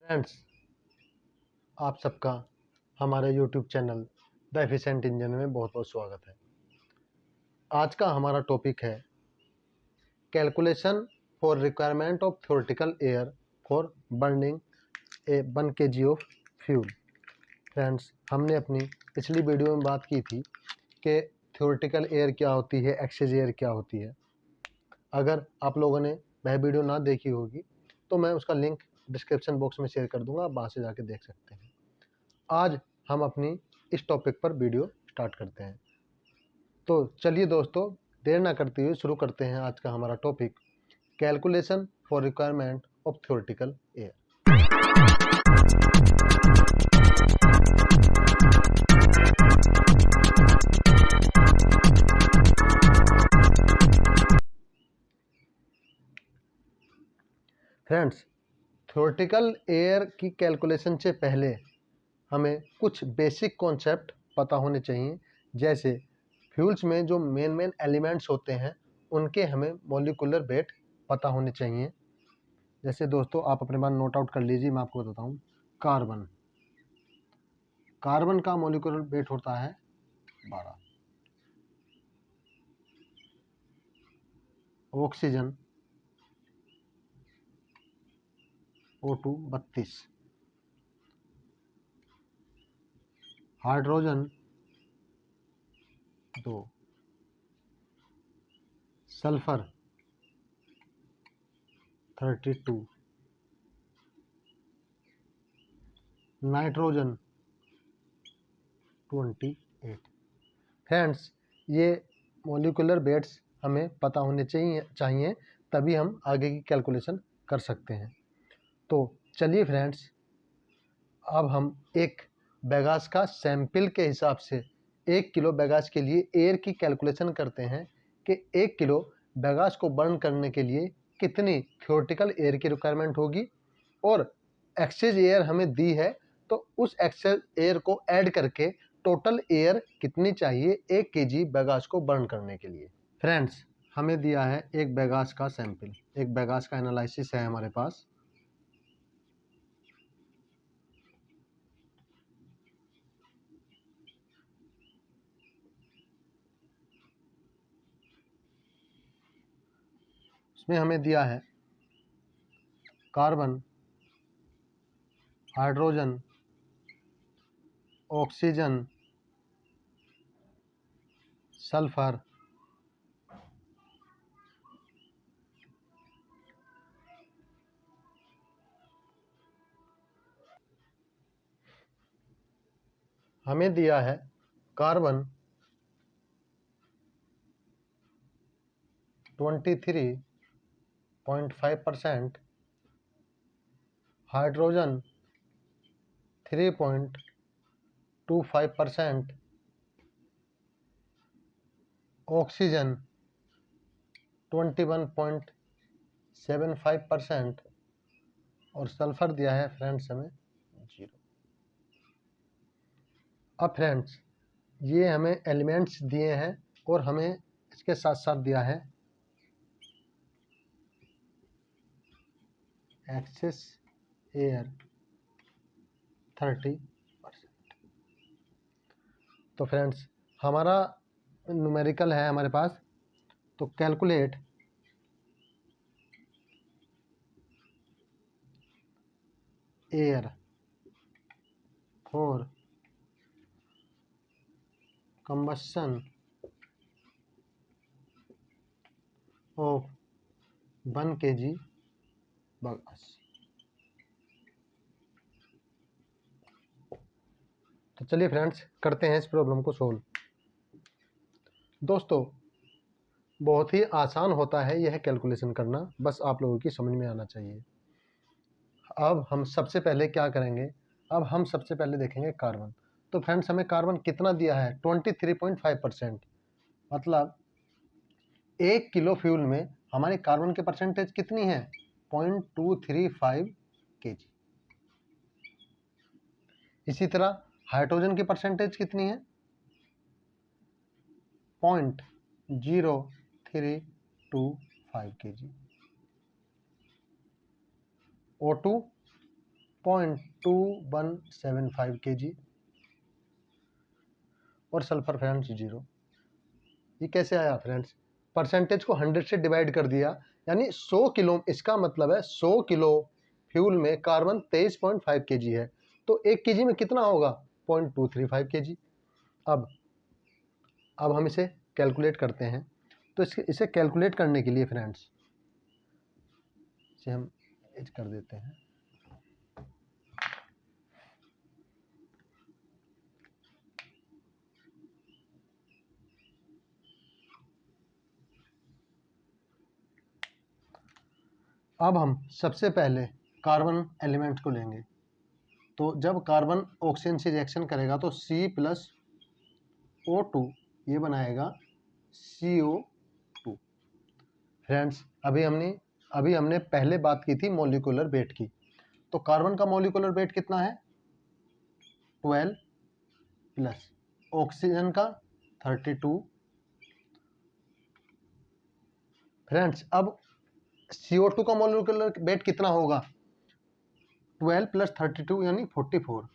Friends, आप सबका हमारे YouTube channel the efficient engineer में बहुत बहुत स्वागत है। आज का हमारा टॉपिक है calculation for requirement of theoretical air for burning A 1 kg of fuel. Friends, हमने अपनी पिछली वीडियो में बात की थी कि थ्योरेटिकल एयर क्या होती है, एक्सेस एयर क्या होती है। अगर आप लोगों ने वह वीडियो ना देखी होगी तो मैं उसका लिंक डिस्क्रिप्शन बॉक्स में शेयर कर दूंगा, आप वहाँ से जाके देख सकते हैं। आज हम अपनी इस टॉपिक पर वीडियो स्टार्ट करते हैं। तो चलिए दोस्तों, देर ना करते हुए शुरू करते हैं आज का हमारा topic, calculation for requirement of theoretical air. Friends, theoretical air की कैलकुलेशन से पहले हमें कुछ बेसिक कॉन्सेप्ट पता होने चाहिए। जैसे फ्यूल्स में जो मेन एलिमेंट्स होते हैं उनके हमें मॉलिक्यूलर वेट पता होने चाहिए। जैसे दोस्तों, आप अपने पास नोट आउट कर लीजिए, मैं आपको बताता हूँ। कार्बन का मॉलिक्यूलर वेट होता है 12। Oxygen O2 32। Hydrogen 2। Sulphur 32। Nitrogen 28। Friends, ये मॉलिक्यूलर वेट्स हमें पता होने चाहिए तभी हम आगे की कैलकुलेशन कर सकते हैं। तो चलिए फ्रेंड्स, अब हम एक बैगास का सैंपल के हिसाब से 1 किलो बैगास के लिए एयर की कैलकुलेशन करते हैं कि 1 किलो बैगास को बर्न करने के लिए कितनी थ्योरेटिकल एयर की रिक्वायरमेंट होगी, और एक्सेस एयर हमें दी है तो उस एक्सेस एयर को ऐड करके टोटल एयर कितनी चाहिए 1 kg बैगास को बर्न करने के लिए। फ्रेंड्स, हमें दिया है एक बैगास का सैंपल, एक बैगास का एनालिसिस है हमारे पास। इसमें हमें दिया है कार्बन, हाइड्रोजन, ऑक्सीजन, सल्फर, हमें दिया है कार्बन 23.5%, हाइड्रोजन 3.25%, ऑक्सीजन 21.75% और सल्फर दिया है फ्रेंड्स हमें 0। अब फ्रेंड्स, ये हमें एलिमेंट्स दिए हैं और हमें इसके साथ साथ दिया है एक्सेस एयर 30%। तो फ्रेंड्स, हमारा न्यूमेरिकल है हमारे पास, तो calculate air for combustion of 1 kg Baigas. तो चलिए फ्रेंड्स, करते हैं इस प्रॉब्लम को सोल्व। दोस्तों, बहुत ही आसान होता है यह कैलकुलेशन करना, बस आप लोगों की समझ में आना चाहिए। अब हम सबसे पहले क्या करेंगे, अब हम सबसे पहले देखेंगे कार्बन। तो फ्रेंड्स, हमें कार्बन कितना दिया है 23.5%, मतलब 1 किलो फ्यूल में हमारे कार्बन की परसेंटेज कितनी है 0.235 kg। इसी तरह हाइड्रोजन की परसेंटेज कितनी है 0.0325 kg। O2 0.2175 kg और सल्फर फ्रेंड्स 0। ये कैसे आया फ्रेंड्स? परसेंटेज को 100 से डिवाइड कर दिया, यानी 100 किलो, इसका मतलब है 100 किलो फ्यूल में कार्बन 23.5 kg है, तो 1 kg में कितना होगा? 0.235 kg। अब हम इसे कैलकुलेट करते हैं। तो इसे कैलकुलेट करने के लिए फ्रेंड्स इसे हम एज कर देते हैं। अब हम सबसे पहले कार्बन एलिमेंट को लेंगे। तो जब कार्बन ऑक्सीजन से रिएक्शन करेगा तो C+O2 ये बनाएगा CO2। फ्रेंड्स अभी हमने पहले बात की थी मॉलिक्यूलर वेट की। तो कार्बन का मॉलिक्यूलर वेट कितना है? 12 प्लस ऑक्सीजन का 32। फ्रेंड्स अब CO2 का मॉलिक्यूलर वेट कितना होगा? 12 प्लस 32 यानी 44।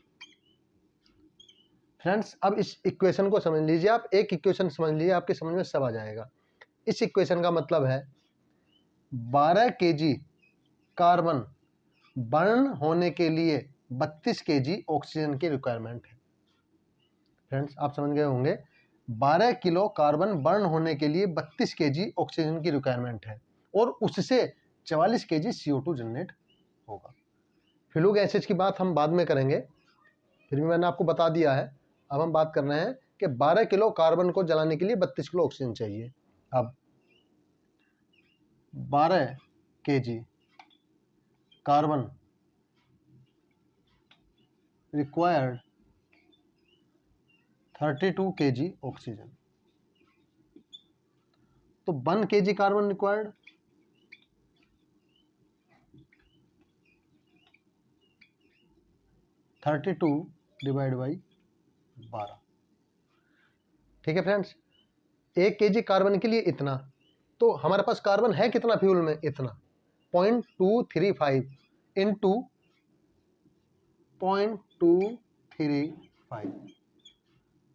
फ्रेंड्स अब इस इक्वेशन को समझ लीजिए, आप एक इक्वेशन समझ लीजिए, आपके समझ में सब आ जाएगा। इस इक्वेशन का मतलब है 12 kg कार्बन बर्न होने के लिए 32 kg ऑक्सीजन की रिक्वायरमेंट है। फ्रेंड्स आप समझ गए होंगे, 12 किलो कार्बन बर्न होने के लिए 32 kg ऑक्सीजन की रिक्वायरमेंट है और उससे 44 kg CO2 जनरेट होगा। फ्लू गैसेज की बात हम बाद में करेंगे, फिर भी मैंने आपको बता दिया है। अब हम बात कर रहे हैं कि 12 किलो कार्बन को जलाने के लिए 32 किलो ऑक्सीजन चाहिए। अब 12 kg carbon required 32 kg oxygen, तो 1 kg carbon required 32 divide by 12। ठीक है फ्रेंड्स, 1 kg कार्बन के लिए इतना, तो हमारे पास कार्बन है कितना फ्यूल में? इतना 0.235 इंटू 0.235।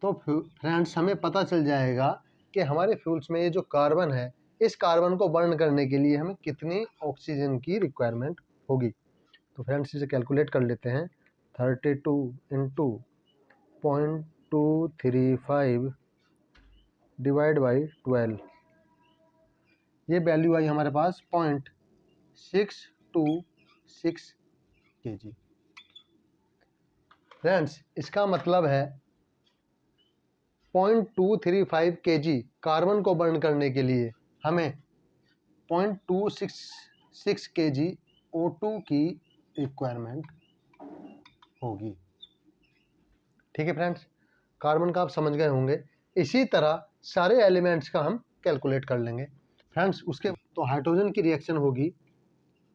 तो फ्रेंड्स हमें पता चल जाएगा कि हमारे फ्यूल्स में ये जो कार्बन है, इस कार्बन को बर्न करने के लिए हमें कितनी ऑक्सीजन की रिक्वायरमेंट होगी। तो फ्रेंड्स इसे कैलकुलेट कर लेते हैं। 32 इंटू 0.235 डिवाइड बाई 12, ये वैल्यू आई हमारे पास 0.626 kg। फ्रेंड्स इसका मतलब है 0.235 kg कार्बन को बर्न करने के लिए हमें 0.266 kg O2 की रिक्वायरमेंट होगी। ठीक है फ्रेंड्स, कार्बन का आप समझ गए होंगे। इसी तरह सारे एलिमेंट्स का हम कैलकुलेट कर लेंगे फ्रेंड्स। उसके तो हाइड्रोजन की रिएक्शन होगी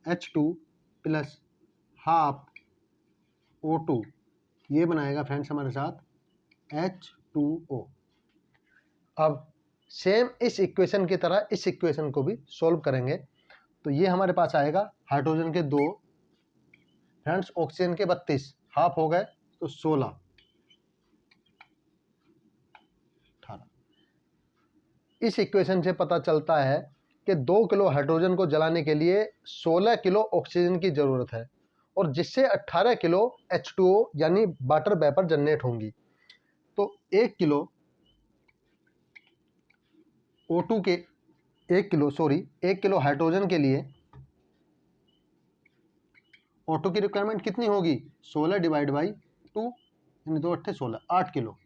H2 प्लस हाफ O2, ये बनाएगा फ्रेंड्स हमारे साथ H2O। अब सेम इस इक्वेशन की तरह इस इक्वेशन को भी सॉल्व करेंगे। तो ये हमारे पास आएगा हाइड्रोजन के 2 फ्रेंड्स, ऑक्सीजन के 32, हाफ हो गए तो 16, 18। इस इक्वेशन से पता चलता है कि 2 किलो हाइड्रोजन को जलाने के लिए 16 किलो ऑक्सीजन की ज़रूरत है और जिससे 18 किलो H2O यानी वाटर वेपर जनरेट होंगी। तो 1 किलो O2 के 1 किलो हाइड्रोजन के लिए O2 की रिक्वायरमेंट कितनी होगी? 16 डिवाइड बाई 2 यानी 2 8 16, 8 किलो।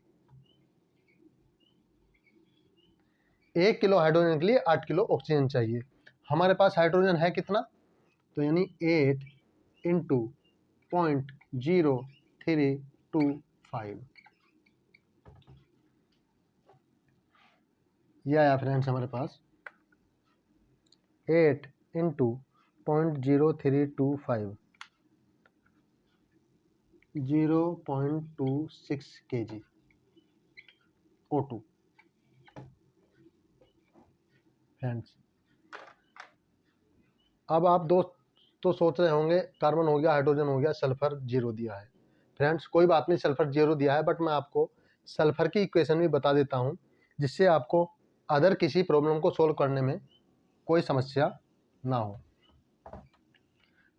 1 किलो हाइड्रोजन के लिए 8 किलो ऑक्सीजन चाहिए। हमारे पास हाइड्रोजन है कितना? तो यानी 8 इंटू 0.0325, यह आया फ्रेंड्स हमारे पास 8 इंटू 0.0325 0.26 kg O2 फ्रेंड्स। अब आप तो सोच रहे होंगे कार्बन हो गया, हाइड्रोजन हो गया, सल्फर 0 दिया है। फ्रेंड्स कोई बात नहीं, सल्फर 0 दिया है, बट मैं आपको सल्फर की इक्वेशन भी बता देता हूँ, जिससे आपको अदर किसी प्रॉब्लम को सोल्व करने में कोई समस्या ना हो।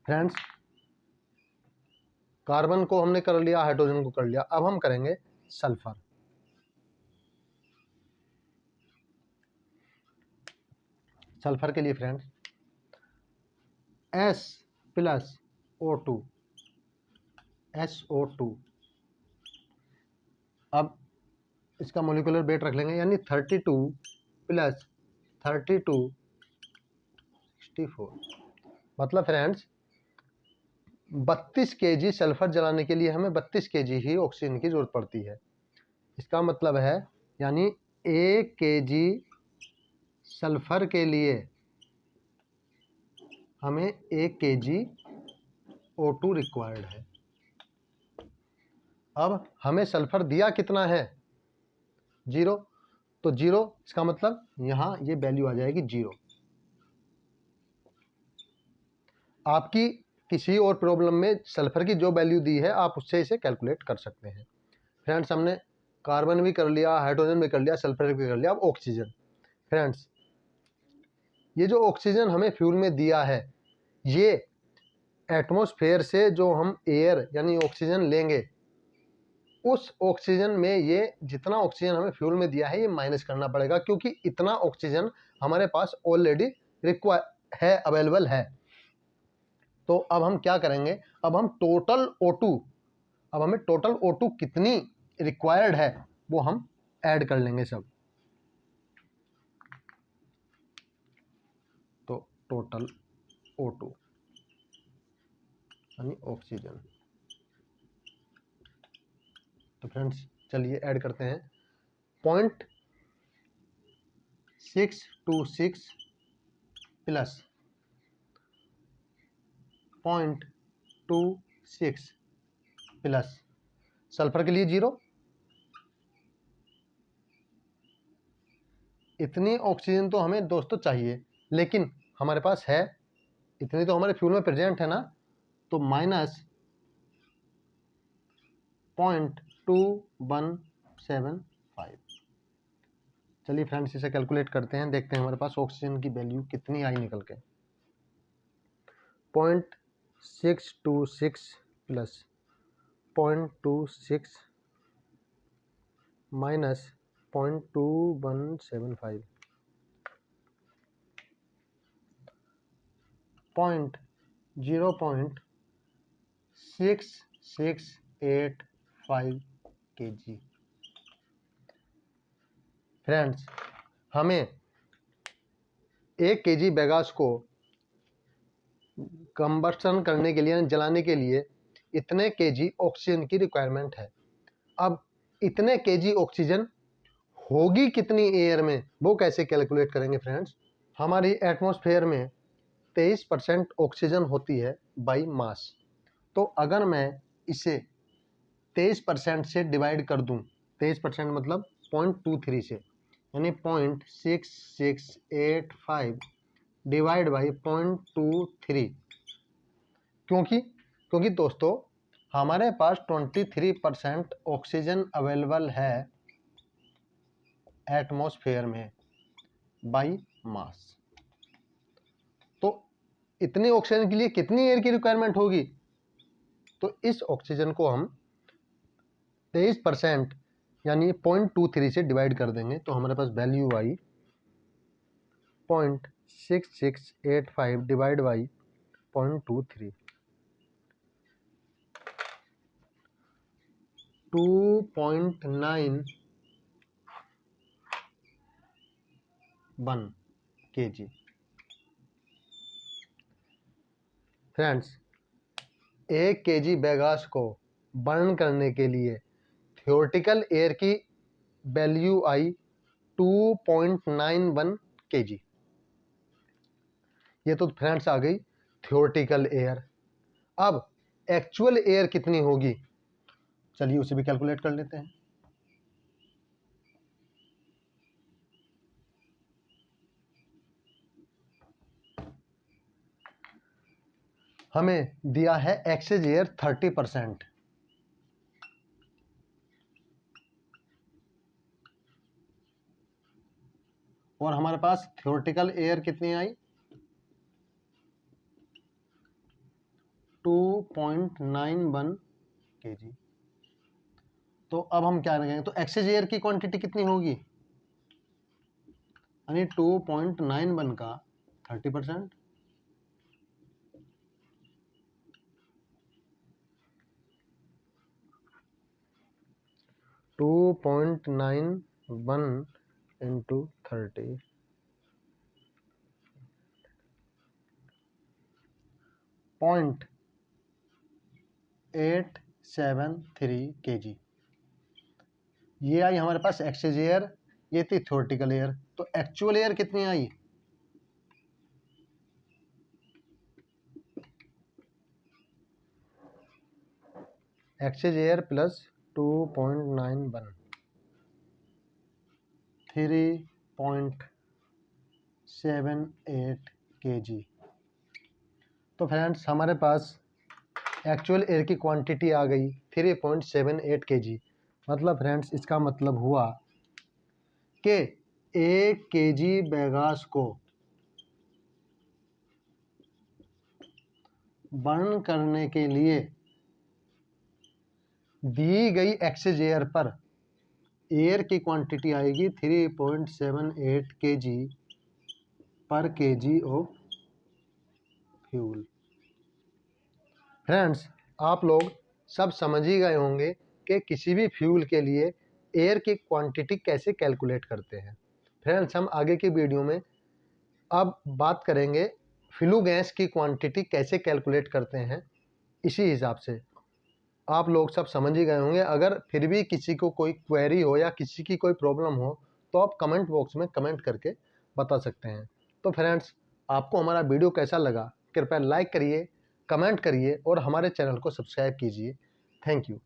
फ्रेंड्स कार्बन को हमने कर लिया, हाइड्रोजन को कर लिया, अब हम करेंगे सल्फर। सल्फर के लिए friends S plus O2 SO2, अब इसका मोलिकुलर वेट रख लेंगे, यानी 32 प्लस 32 64। मतलब फ्रेंड्स 32 kg सल्फर जलाने के लिए हमें 32 kg ही ऑक्सीजन की जरूरत पड़ती है। इसका मतलब है यानी 1 kg सल्फर के लिए हमें 1 kg O2 रिक्वायर्ड है। अब हमें सल्फर दिया कितना है, 0, तो 0 इसका मतलब यहाँ ये वैल्यू आ जाएगी 0। आपकी किसी और प्रॉब्लम में सल्फर की जो वैल्यू दी है आप उससे इसे कैलकुलेट कर सकते हैं। फ्रेंड्स हमने कार्बन भी कर लिया, हाइड्रोजन भी कर लिया, सल्फर भी कर लिया, अब ऑक्सीजन। फ्रेंड्स ये जो ऑक्सीजन हमें फ्यूल में दिया है, ये एटमॉस्फेयर से जो हम एयर यानी ऑक्सीजन लेंगे, उस ऑक्सीजन में ये जितना ऑक्सीजन हमें फ्यूल में दिया है ये माइनस करना पड़ेगा, क्योंकि इतना ऑक्सीजन हमारे पास ऑलरेडी रिक्वायर है, अवेलेबल है। तो अब हम क्या करेंगे, अब हम टोटल O2, अब हमें टोटल O2 कितनी रिक्वायर्ड है वो हम ऐड कर लेंगे सब। तो टोटल O2 यानी ऑक्सीजन। तो फ्रेंड्स चलिए ऐड करते हैं, 0.626 प्लस 0.26 प्लस सल्फर के लिए 0। इतनी ऑक्सीजन तो हमें दोस्तों चाहिए, लेकिन हमारे पास है इतनी, तो हमारे फ्यूल में प्रेजेंट है ना, तो माइनस 0.2175। चलिए फ्रेंड्स इसे कैलकुलेट करते हैं, देखते हैं हमारे पास ऑक्सीजन की वैल्यू कितनी आई निकल के। 0.626 प्लस 0.26 माइनस 0.2175, 0.6685 kg। फ्रेंड्स हमें 1 kg बैगास को कंबस्शन करने के लिए, जलाने के लिए इतने kg ऑक्सीजन की रिक्वायरमेंट है। अब इतने kg ऑक्सीजन होगी कितनी एयर में, वो कैसे कैलकुलेट करेंगे फ्रेंड्स। हमारी एटमॉस्फेयर में 23% ऑक्सीजन होती है बाई मास। तो अगर मैं इसे 23% से डिवाइड कर दूं, 23% मतलब 0.23 से, यानी 0.6685 डिवाइड बाई 0.23। क्योंकि दोस्तों हमारे पास 23% ऑक्सीजन अवेलेबल है एटमॉस्फेयर में बाई मास। तो इतनी ऑक्सीजन के लिए कितनी एयर की रिक्वायरमेंट होगी, तो इस ऑक्सीजन को हम 23% यानी 0.23 से डिवाइड कर देंगे, तो हमारे पास वैल्यू आई 0.6685 divide by 0.23, 2.91 kg। Friends 1 kg bagasse को बर्न करने के लिए थियोरेटिकल एयर की वैल्यू आई 2.91 kg। ये तो फ्रेंड्स आ गई थियोरेटिकल एयर। अब एक्चुअल एयर कितनी होगी, चलिए उसे भी कैलकुलेट कर लेते हैं। हमें दिया है एक्सेज एयर 30%, और हमारे पास थ्योरेटिकल एयर कितनी आई 2.91 kg। तो अब हम क्या करेंगे, तो एक्सेज एयर की क्वांटिटी कितनी होगी, यानी 2.91 का 30%, 2.91 इंटू 30, 0.873 kg। ये आई हमारे पास एक्सेज एयर, ये थी थ्योरेटिकल एयर। तो एक्चुअल एयर कितनी आई, एक्सेज एयर प्लस 2.91, 3.78 kg। तो फ्रेंड्स हमारे पास एक्चुअल एयर की क्वांटिटी आ गई 3.78 kg। मतलब फ्रेंड्स इसका मतलब हुआ कि 1 kg बैगास को बर्न करने के लिए दी गई एक्सेज एयर पर एयर की क्वांटिटी आएगी 3.78 kg पर kg ऑफ फ्यूल। फ्रेंड्स आप लोग सब समझ ही गए होंगे कि किसी भी फ्यूल के लिए एयर की क्वांटिटी कैसे कैलकुलेट करते हैं। फ्रेंड्स हम आगे की वीडियो में अब बात करेंगे फ्लू गैस की क्वांटिटी कैसे कैलकुलेट करते हैं। इसी हिसाब से आप लोग सब समझ ही गए होंगे। अगर फिर भी किसी को कोई क्वेरी हो या किसी की कोई प्रॉब्लम हो तो आप कमेंट बॉक्स में कमेंट करके बता सकते हैं। तो फ्रेंड्स आपको हमारा वीडियो कैसा लगा, कृपया लाइक करिए, कमेंट करिए और हमारे चैनल को सब्सक्राइब कीजिए। Thank you.